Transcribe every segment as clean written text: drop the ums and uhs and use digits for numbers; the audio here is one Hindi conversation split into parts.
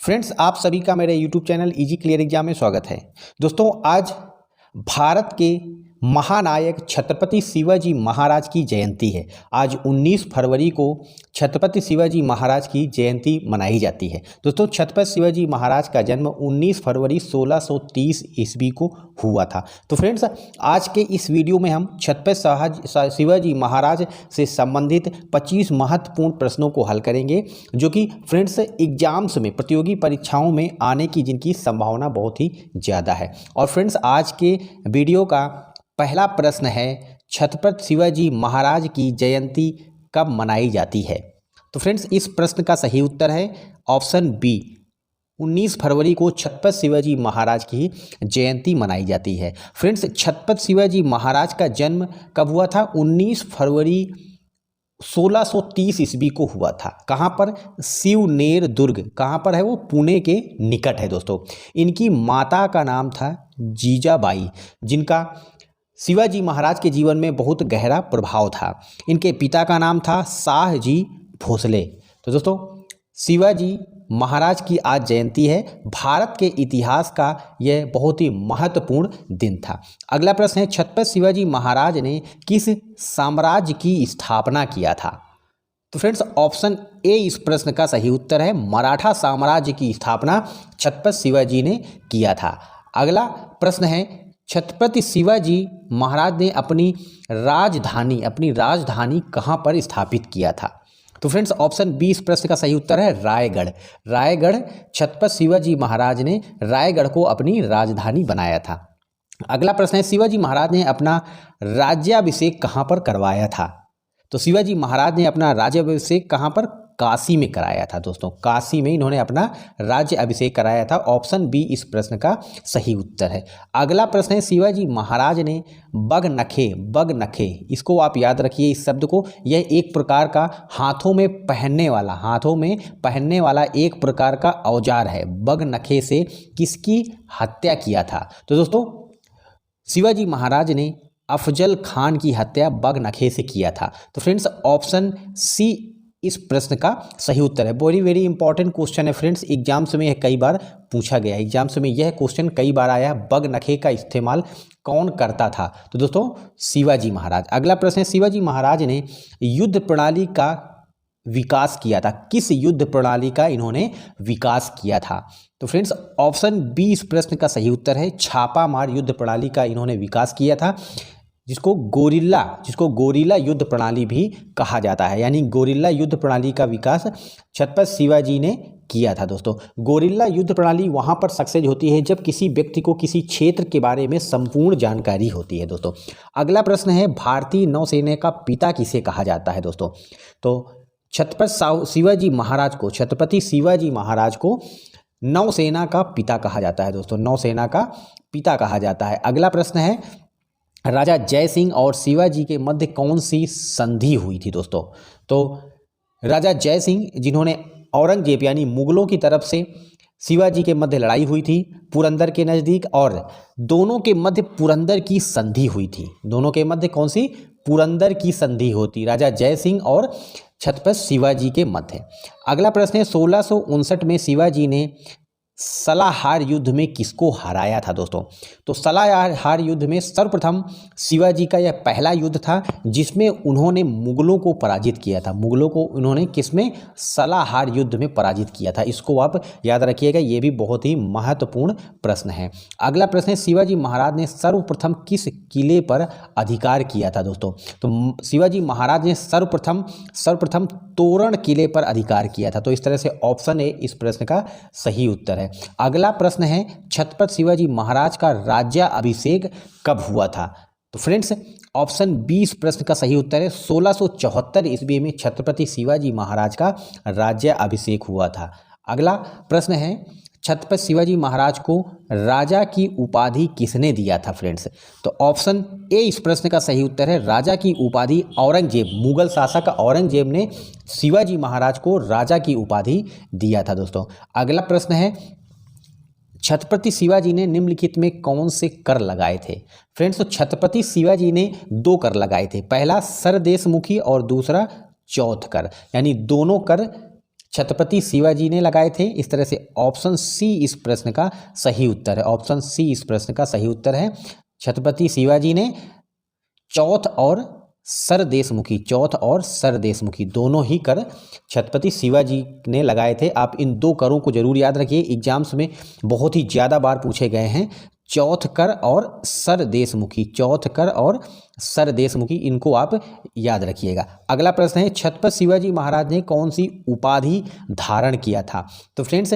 फ्रेंड्स, आप सभी का मेरे YouTube channel easy clear exam में स्वागत है। दोस्तों, आज भारत के महानायक छत्रपति शिवाजी महाराज की जयंती है। आज 19 फरवरी को छत्रपति शिवाजी महाराज की जयंती मनाई जाती है। दोस्तों, छत्रपति शिवाजी महाराज का जन्म 19 फरवरी 1630 ईस्वी को हुआ था। तो फ्रेंड्स, आज के इस वीडियो में हम छत्रपति शिवाजी महाराज से संबंधित 25 महत्वपूर्ण प्रश्नों को हल करेंगे, जो कि फ्रेंड्स एग्जाम्स में, प्रतियोगी परीक्षाओं में आने की जिनकी संभावना बहुत ही ज़्यादा है। और फ्रेंड्स, आज के वीडियो का पहला प्रश्न है, छत्रपति शिवाजी महाराज की जयंती कब मनाई जाती है? तो फ्रेंड्स, इस प्रश्न का सही उत्तर है ऑप्शन बी, 19 फरवरी को छत्रपति शिवाजी महाराज की जयंती मनाई जाती है। फ्रेंड्स, छत्रपति शिवाजी महाराज का जन्म कब हुआ था? 19 फरवरी 1630 ईस्वी को हुआ था। कहाँ पर? शिवनेर दुर्ग। कहाँ पर है वो? पुणे के निकट है दोस्तों। इनकी माता का नाम था जीजाबाई, जिनका शिवाजी महाराज के जीवन में बहुत गहरा प्रभाव था। इनके पिता का नाम था शाहजी भोसले। तो दोस्तों, शिवाजी महाराज की आज जयंती है। भारत के इतिहास का यह बहुत ही महत्वपूर्ण दिन था। अगला प्रश्न है, छत्रपति शिवाजी महाराज ने किस साम्राज्य की स्थापना किया था? तो फ्रेंड्स, ऑप्शन ए इस प्रश्न का सही उत्तर है, मराठा साम्राज्य की स्थापना छत्रपति शिवाजी ने किया था। अगला प्रश्न है, छत्रपति शिवाजी महाराज ने अपनी राजधानी कहाँ पर स्थापित किया था? तो फ्रेंड्स, ऑप्शन बी इस प्रश्न का सही उत्तर है, रायगढ़। रायगढ़, छत्रपति शिवाजी महाराज ने रायगढ़ को अपनी राजधानी बनाया था। अगला प्रश्न है, शिवाजी महाराज ने अपना राज्याभिषेक कहाँ पर करवाया था? तो शिवाजी महाराज ने अपना राज्याभिषेक कहाँ पर? काशी में कराया था दोस्तों। काशी में इन्होंने अपना राज्य अभिषेक कराया था। ऑप्शन बी इस प्रश्न का सही उत्तर है। अगला प्रश्न है, शिवाजी महाराज ने बगनखे, इसको आप याद रखिए इस शब्द को। यह एक प्रकार का हाथों में पहनने वाला एक प्रकार का औजार है। बगनखे से किसकी हत्या किया था? तो दोस्तों, शिवाजी महाराज ने अफजल खान की हत्या बगनखे से किया था। तो फ्रेंड्स, ऑप्शन सी इस प्रश्न का सही उत्तर है। वेरी इंपॉर्टेंट क्वेश्चन है फ्रेंड्स, एग्जाम्स में यह कई बार पूछा गया है। एग्जाम्स में यह क्वेश्चन कई बार आया, बगनखे का इस्तेमाल कौन करता था? तो दोस्तों, शिवाजी महाराज। अगला प्रश्न है, शिवाजी महाराज ने युद्ध प्रणाली का विकास किया था। किस युद्ध प्रणाली का इन्होंने विकास किया था? तो फ्रेंड्स, ऑप्शन बी इस प्रश्न का सही उत्तर है, छापा मार युद्ध प्रणाली का इन्होंने विकास किया था, जिसको गोरिल्ला युद्ध प्रणाली भी कहा जाता है। यानी गोरिल्ला युद्ध प्रणाली का विकास छत्रपति शिवाजी ने किया था दोस्तों। गोरिल्ला युद्ध प्रणाली वहाँ पर सक्सेस होती है जब किसी व्यक्ति को किसी क्षेत्र के बारे में संपूर्ण जानकारी होती है दोस्तों। अगला प्रश्न है, भारतीय नौसेना का पिता किसे कहा जाता है दोस्तों? तो छत्रपति शिवाजी महाराज को नौसेना का पिता कहा जाता है दोस्तों। नौसेना का पिता कहा जाता है। अगला प्रश्न है, राजा जय सिंह और शिवाजी के मध्य कौन सी संधि हुई थी दोस्तों? तो राजा जय सिंह, जिन्होंने औरंगजेब यानी मुगलों की तरफ से शिवाजी के मध्य लड़ाई हुई थी पुरंदर के नज़दीक, और दोनों के मध्य पुरंदर की संधि हुई थी। दोनों के मध्य कौन सी? पुरंदर की संधि होती, राजा जय सिंह और छत्रपति शिवाजी के मध्य। अगला प्रश्न है, 1659 में शिवाजी ने सलाहार युद्ध में किसको हराया था दोस्तों? तो सलाहार युद्ध में सर्वप्रथम शिवाजी का यह पहला युद्ध था जिसमें उन्होंने मुगलों को पराजित किया था। मुगलों को उन्होंने किसमें? सलाहार युद्ध में पराजित किया था। इसको आप याद रखिएगा, ये भी बहुत ही महत्वपूर्ण प्रश्न है। अगला प्रश्न है, शिवाजी महाराज ने सर्वप्रथम किस किले पर अधिकार किया था दोस्तों? तो शिवाजी महाराज ने सर्वप्रथम तोरण किले पर अधिकार किया था। तो इस तरह से ऑप्शन ए इस प्रश्न का सही उत्तर है। अगला प्रश्न है, छत्रपति शिवाजी महाराज का राज्याभिषेक कब हुआ था? तो फ्रेंड्स, ऑप्शन बी इस प्रश्न का सही उत्तर है, 1674 ईस्वी में छत्रपति शिवाजी महाराज का राज्याभिषेक हुआ था। अगला प्रश्न है, छत्रपति शिवाजी महाराज को राजा की उपाधि किसने दिया था फ्रेंड्स? तो ऑप्शन ए इस प्रश्न का सही उत्तर है, राजा की उपाधि औरंगजेब, मुगल शासक औरंगजेब ने शिवाजी महाराज को राजा की उपाधि दिया था दोस्तों। अगला प्रश्न है, छत्रपति शिवाजी ने निम्नलिखित में कौन से कर लगाए थे? फ्रेंड्स, तो छत्रपति शिवाजी ने 2 कर लगाए थे। पहला सरदेशमुखी और दूसरा चौथ कर, यानी दोनों कर छत्रपति शिवाजी ने लगाए थे। इस तरह से ऑप्शन सी इस प्रश्न का सही उत्तर है। ऑप्शन सी इस प्रश्न का सही उत्तर है। छत्रपति शिवाजी ने चौथ और सरदेशमुखी, चौथ और सरदेशमुखी दोनों ही कर छत्रपति शिवाजी ने लगाए थे। आप इन दो करों को जरूर याद रखिए, एग्जाम्स में बहुत ही ज़्यादा बार पूछे गए हैं। चौथ कर और सरदेशमुखी, चौथ कर और सरदेशमुखी, इनको आप याद रखिएगा। अगला प्रश्न है, छत्रपति शिवाजी महाराज ने कौन सी उपाधि धारण किया था? तो फ्रेंड्स,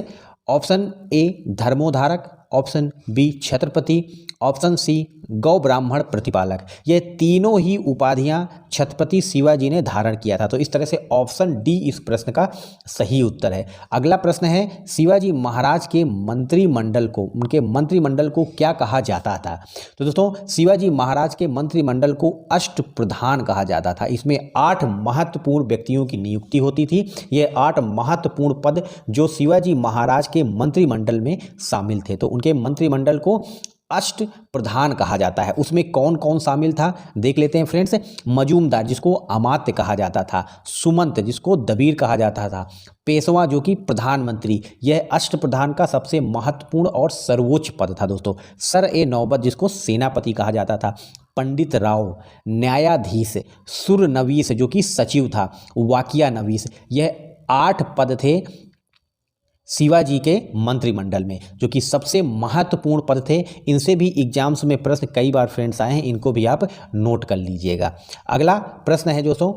ऑप्शन ए धर्मोधारक, option B Chhatrapati, option C गौ ब्राह्मण प्रतिपालक। ये तीनों ही उपाधियां छत्रपति शिवाजी ने धारण किया था। तो इस तरह से ऑप्शन डी इस प्रश्न का सही उत्तर है। अगला प्रश्न है, शिवाजी महाराज के मंत्रिमंडल को, उनके मंत्रिमंडल को क्या कहा जाता था? तो दोस्तों, शिवाजी महाराज के मंत्रिमंडल को अष्टप्रधान कहा जाता था। इसमें 8 महत्वपूर्ण व्यक्तियों की नियुक्ति होती थी। ये 8 महत्वपूर्ण पद जो शिवाजी महाराज के मंत्रिमंडल में शामिल थे, तो उनके मंत्रिमंडल को अष्ट प्रधान कहा जाता है। उसमें कौन कौन शामिल था देख लेते हैं फ्रेंड्स। मजूमदार, जिसको अमात्य कहा जाता था, सुमंत, जिसको दबीर कहा जाता था, पेशवा, जो कि प्रधानमंत्री, यह अष्ट प्रधान का सबसे महत्वपूर्ण और सर्वोच्च पद था दोस्तों। सर ए नौबत, जिसको सेनापति कहा जाता था, पंडित राव, न्यायाधीश, सुर नवीस, जो कि सचिव था, वाकिया नवीस, यह 8 पद थे शिवाजी के मंत्रिमंडल में, जो कि सबसे महत्वपूर्ण पद थे। इनसे भी एग्जाम्स में प्रश्न कई बार फ्रेंड्स आए हैं, इनको भी आप नोट कर लीजिएगा। अगला प्रश्न है दोस्तों,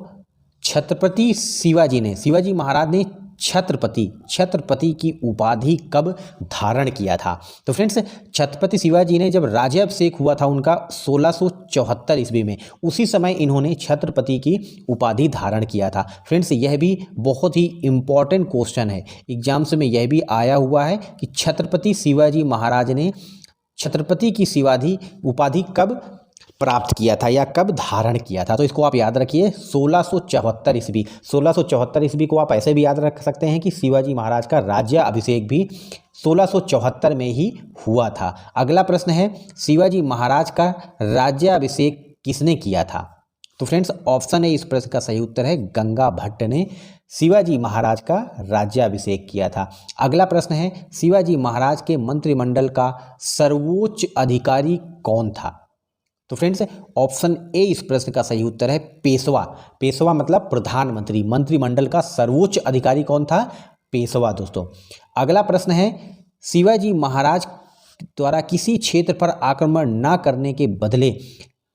छत्रपति शिवाजी महाराज ने छत्रपति की उपाधि कब धारण किया था? तो फ्रेंड्स, छत्रपति शिवाजी ने जब राज्याभिषेक हुआ था उनका 1674 ईस्वी में, उसी समय इन्होंने छत्रपति की उपाधि धारण किया था। फ्रेंड्स, यह भी बहुत ही इम्पॉर्टेंट क्वेश्चन है, एग्जाम्स में यह भी आया हुआ है कि छत्रपति शिवाजी महाराज ने छत्रपति की उपाधि कब प्राप्त किया था या कब धारण किया था? तो इसको आप याद रखिए, 1674 ईस्वी। 1674 ईस्वी को आप ऐसे भी याद रख सकते हैं कि शिवाजी महाराज का राज्याभिषेक भी 1674 में ही हुआ था। अगला प्रश्न है, शिवाजी महाराज का राज्याभिषेक किसने किया था? तो फ्रेंड्स, ऑप्शन ए इस प्रश्न का सही उत्तर है, गंगा भट्ट ने शिवाजी महाराज का राज्याभिषेक किया था। अगला प्रश्न है, शिवाजी महाराज के मंत्रिमंडल का सर्वोच्च अधिकारी कौन था? तो फ्रेंड्स, ऑप्शन ए इस प्रश्न का सही उत्तर है, पेशवा। पेशवा मतलब प्रधानमंत्री। मंत्रिमंडल का सर्वोच्च अधिकारी कौन था? पेशवा दोस्तों। अगला प्रश्न है, शिवाजी महाराज द्वारा किसी क्षेत्र पर आक्रमण न करने के बदले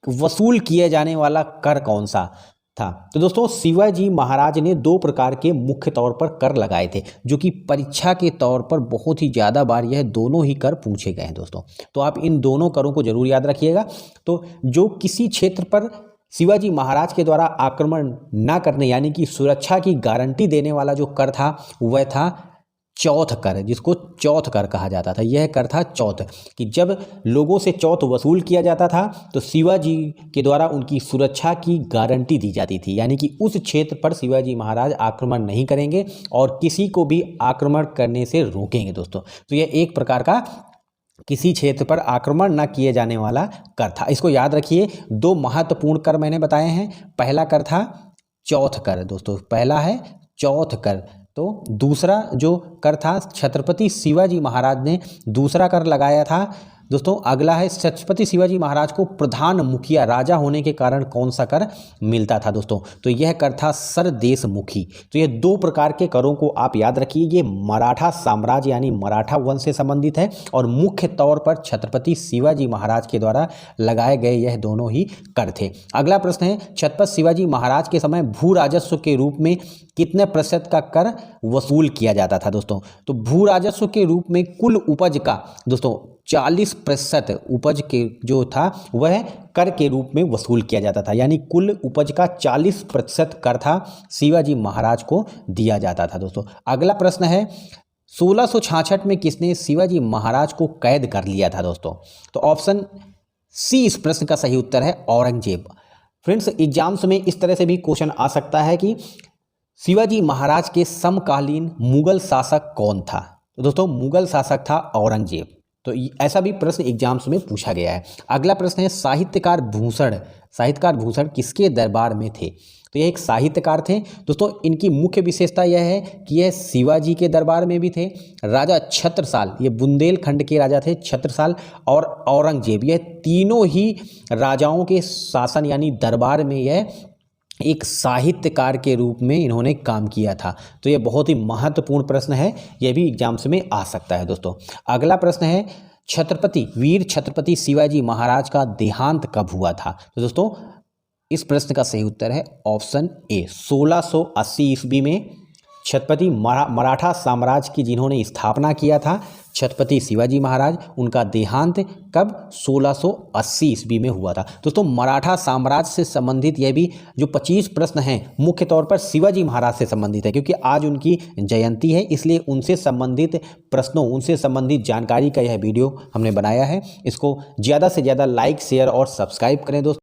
वसूल किया जाने वाला कर कौन सा था? तो दोस्तों, शिवाजी महाराज ने 2 प्रकार के मुख्य तौर पर कर लगाए थे, जो कि परीक्षा के तौर पर बहुत ही ज़्यादा बार यह दोनों ही कर पूछे गए हैं दोस्तों। तो आप इन दोनों करों को जरूर याद रखिएगा। तो जो किसी क्षेत्र पर शिवाजी महाराज के द्वारा आक्रमण ना करने यानी कि सुरक्षा की गारंटी देने वाला जो कर था वह था चौथ कर, जिसको चौथ कर कहा जाता था। यह कर था चौथ, कि जब लोगों से चौथ वसूल किया जाता था तो शिवाजी के द्वारा उनकी सुरक्षा की गारंटी दी जाती थी, यानी कि उस क्षेत्र पर शिवाजी महाराज आक्रमण नहीं करेंगे और किसी को भी आक्रमण करने से रोकेंगे दोस्तों। तो यह एक प्रकार का किसी क्षेत्र पर आक्रमण न किए जाने वाला कर था। इसको याद रखिए। 2 महत्वपूर्ण कर मैंने बताए हैं। पहला कर था चौथ कर दोस्तों, पहला है चौथ कर। तो दूसरा जो कर था छत्रपति शिवाजी महाराज ने दूसरा कर लगाया था दोस्तों। अगला है छत्रपति शिवाजी महाराज को प्रधान मुखिया राजा होने के कारण कौन सा कर मिलता था दोस्तों? तो यह कर था सरदेशमुखी। तो यह 2 प्रकार के करों को आप याद रखिए। ये मराठा साम्राज्य यानी मराठा वंश से संबंधित है और मुख्य तौर पर छत्रपति शिवाजी महाराज के द्वारा लगाए गए यह दोनों ही कर थे। अगला प्रश्न है, छत्रपति शिवाजी महाराज के समय भू राजस्व के रूप में कितने प्रतिशत का कर वसूल किया जाता था दोस्तों? तो भू राजस्व के रूप में कुल उपज का दोस्तों 40% उपज के जो था वह कर के रूप में वसूल किया जाता था, यानी कुल उपज का 40% कर था शिवाजी महाराज को दिया जाता था दोस्तों। अगला प्रश्न है, 1666 में किसने शिवाजी महाराज को कैद कर लिया था दोस्तों? तो ऑप्शन सी इस प्रश्न का सही उत्तर है, औरंगजेब। फ्रेंड्स, एग्जाम्स में इस तरह से भी क्वेश्चन आ सकता है कि शिवाजी महाराज के समकालीन मुगल शासक कौन था? तो दोस्तों, मुगल शासक था औरंगजेब। तो ऐसा भी प्रश्न एग्जाम्स में पूछा गया है। अगला प्रश्न है, साहित्यकार भूषण किसके दरबार में थे? तो ये एक साहित्यकार थे दोस्तों। इनकी मुख्य विशेषता यह है कि यह शिवाजी के दरबार में भी थे। राजा छत्रसाल, ये बुंदेलखंड के राजा थे, छत्रसाल और औरंगजेब, यह तीनों ही राजाओं के शासन यानी दरबार में यह एक साहित्यकार के रूप में इन्होंने काम किया था। तो ये बहुत ही महत्वपूर्ण प्रश्न है, यह भी एग्जाम्स में आ सकता है दोस्तों। अगला प्रश्न है वीर छत्रपति शिवाजी महाराज का देहांत कब हुआ था? तो दोस्तों इस प्रश्न का सही उत्तर है ऑप्शन ए, 1680 ईस्वी में छत्रपति मराठा साम्राज्य की जिन्होंने स्थापना किया था छत्रपति शिवाजी महाराज, उनका देहांत कब 1680 ईस्वी में हुआ था। दोस्तों मराठा साम्राज्य से संबंधित यह भी जो 25 प्रश्न हैं मुख्य तौर पर शिवाजी महाराज से संबंधित है, क्योंकि आज उनकी जयंती है, इसलिए उनसे संबंधित प्रश्नों, उनसे संबंधित जानकारी का यह वीडियो हमने बनाया है। इसको ज़्यादा से ज़्यादा लाइक, शेयर और सब्सक्राइब करें दोस्तों।